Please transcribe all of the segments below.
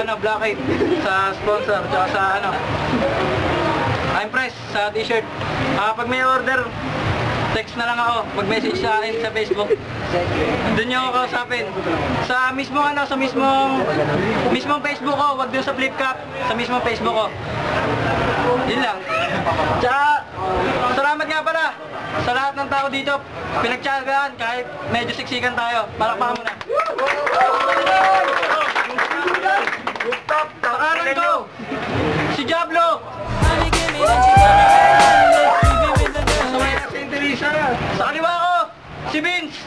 ano, Blackhead, sa sponsor, tsaka sa ano, I'm Press, sa t-shirt. Pag may order, text na lang ako, mag-message sa akin sa Facebook. Doon niyo ako kausapin. Sa mismong ano, sa mismong Facebook ko, wag doon sa Flipkart, sa mismong Facebook ko. Yun lang. Tsaka, salamat nga pala sa lahat ng tao dito. Pinagtyagaan kahit medyo siksikan tayo. Palakpakan mo na. Pakaran ko, si Diablo. Sa kaliwa ko, si Vince!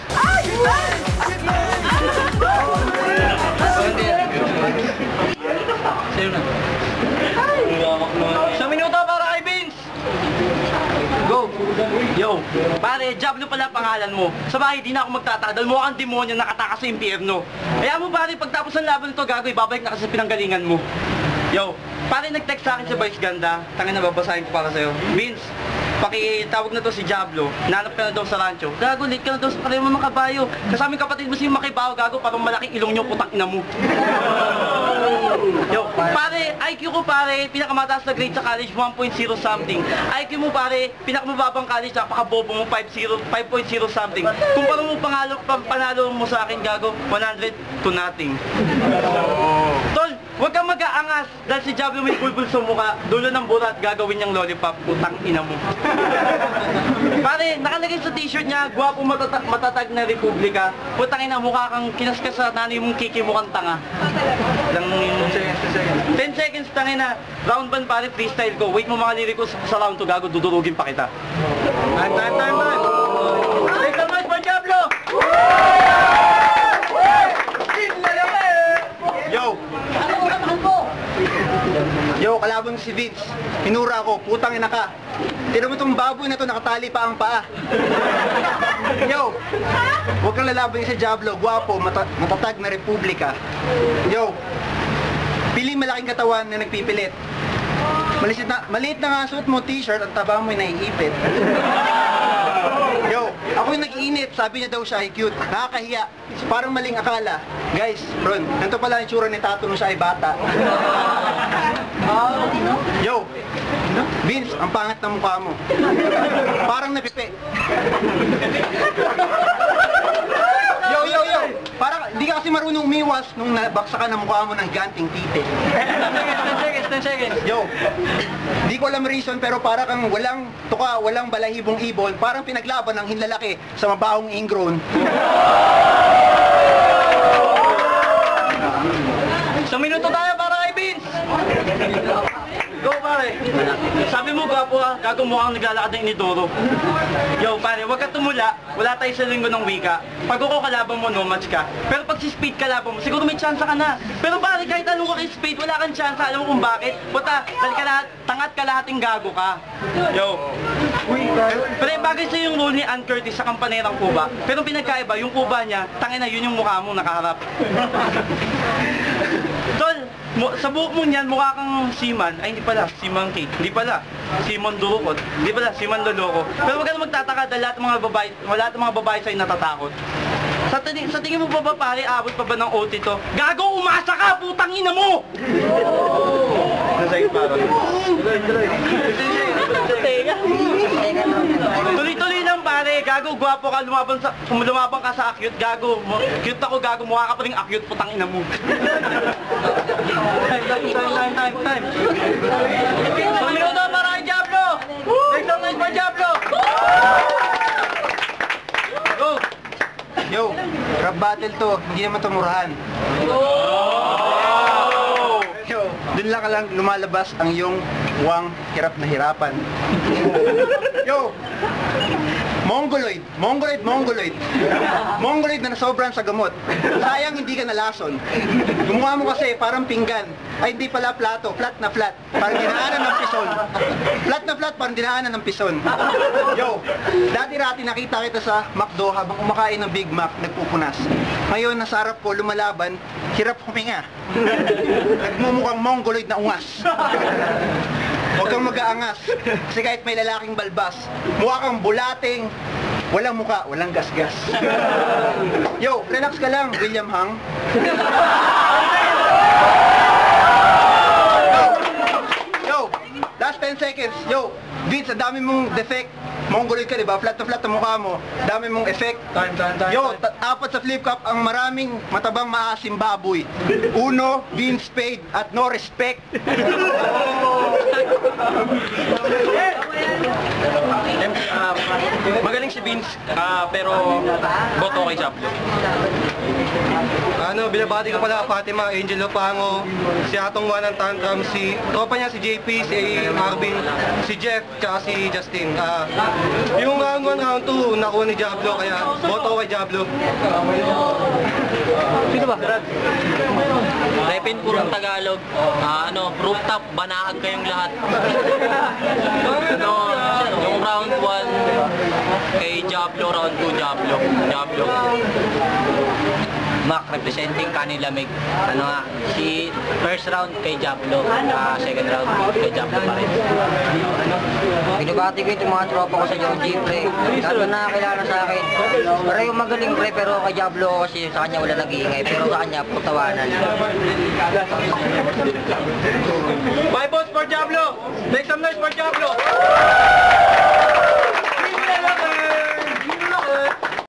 Sa minuto para kay Vince! Go! Yo! Pare, Diablo pala pangalan mo. Sa bahay, di na ako magtataka dahil mukha kang demonyo nakatakas sa impyerno. Kaya mo pare, pagtapos ng laban nito, gago, ibabalik na kasi pinanggalingan mo. Yo! Pare, nag-text sa akin sa Vice Ganda. Tangin na babasahin ko para sa'yo. Vince, pakitawag na to si Diablo. Nanap ka na daw sa rancho. Gago, late ka na daw sa pareho mga kabayo. Kasaming kapatid mo si Makibaw, gago, parang malaking ilong nyo, putang ina mo. Yo, pare, IQ ko pare, pinakamataas na grade sa college, 1.0 something. IQ mo pare, pinakamababang college, napakabobo mo, 5.0 something. Kung parang mo panalo mo sa akin, gago, 100 to nothing. Tol, huwag kang mag-aangas dahil si Diablo may bulbul sa mukha, dulo ng burat, gagawin niyang lollipop, putang ina mo. Pare, nakalagay sa t-shirt niya, gwapo matatag na Republika. Putang ina, mukha kang kinaskas sa nanay mong kiki mukhang tanga. Lang yung 10 seconds, tangin na. Round 1 pare, freestyle ko. Wait mo mga liricos sa round 2, gago, dudurugin pa kita. Time. Take the mic for Diablo! Yo, kalaban si Vince. Hinura ko, putang ina ka. Tira mo tong baboy na to, nakatali pa ang paa. Yo, huwag kang lalaban sa Diablo, gwapo, matatag na Republika. Yo, pili malaking katawan na nagpipilit. Maliit na nga suot mo t-shirt at taba mo'y naiipit. Yo, ako yung nag-iinit, sabi niya daw siya ay cute. Nakakahiya, parang maling akala. Guys, Ron, ganito pala yung tsura ni Tato nung siya ay bata. Yo, Vince, ang pangit na mukha mo. Parang napipi. Yo, parang hindi ka kasi marunong umiwas nung nabaksakan ng mukha mo ng ganting tite. 10 seconds. Yo, di ko alam reason pero para kang walang tuka, walang balahibong ibon, parang pinaglaban ng hinlalaki sa mabahong ingrown. Sa minuto tayo para kay Vince! Go pare! Sabi mo gwapo ha, gago mo ang naglalakad ng inidoro. Yo pare, huwag ka tumula, wala tayo sa linggo ng wika. Pag ako kalaban mo, no match ka. Pero pag si Speed kalaban mo, siguro may chance ka na. Pero pare, kahit anong kay Speed, wala kang chance. Alam mo kung bakit? Puta, dahil tangat kalahating gago ka. Yo. Pero bagay sa'yo yung role ni Ann Curtis sa Kampanerang Kuba. Pero pinagkaiba, yung kuba niya, tangin na yun yung mukha mo nakaharap. Tol, sa buhok mo niyan, mukha kang Seaman. Ay, hindi pala, Seaman Cake. Hindi pala, Simon Durukot. Hindi pala, Seaman Loloko. Pero wag ka na magtataka dahil lahat ng mga babae sa'yo natatakot. Sa tingin mo ba pare, abot pa ba ng OT to? Gago, umasa ka, putang ina mo! Nasa'yo parang. Tuloy-tuloy lang pare, gago, gwapo ka, lumabang ka sa akyut, gago. Cute ako, gago, mukha ka pa rin akyut, putang ina mo. Time. So, minuto para kay Diablo! Make some noise for Diablo! Go! Yo, rap battle to, hindi naman to murahan. Yo, dun lang ka lang lumalabas ang iyong wang hirap na hirapan. Yo, Mongoloid na nasobran sa gamot. Sayang hindi ka nalason. Gumawa mo kasi parang pinggan. Ay hindi pala plato, flat na flat. Parang dinaanan ng pison. Flat na flat, parang dinaanan ng pison. Yo, dati-rati nakita kita sa McDo habang kumakain ng Big Mac, nagpupunas. Ngayon, nasa harap ko, lumalaban, hirap huminga. Nagmumukhang Mongoloid na ungas. Huwag kang mag-aangas. Kasi kahit may lalaking balbas, mukha kang bulating, walang muka, walang gasgas. Yo, relax ka lang, William Hung. 10 seconds. Yo, Vince, ang dami mong defect. Mongoloid ka, di ba? Flat na mukha mo. Dami mong effect. Time. Yo, apat sa flip cup ang maraming matabang maasim baboy. Uno, Vince Spade at no respect. Magaling si Vince, pero boto kay Jablo. Binabati ko pala Fatima, Angel Lopango, si Atong Juan ng Tantrum, si tropa niya si JP, si Marvin, si Jeff, tsaka si Justin. Yung round 1, round 2, nakuha ni Jablo, kaya boto ko kay Jablo. Sino ba? Repin purong Tagalog. Rooftop, banaag kayong lahat. Yung round 1 kay Jablo, round 2 Jablo. Mac representing Kanilamig. Si first round kay Jablo, second round kay Jablo pa rin. Binabati ko yung mga tropa ko sa Joji, pre. Lahat na nakakilala sa akin. Pareho magaling, pre, pero kay Jablo kasi sa kanya wala nag-iingay. Pero sa kanya, putawanan. 5 votes for Jablo! Make some noise for Jablo!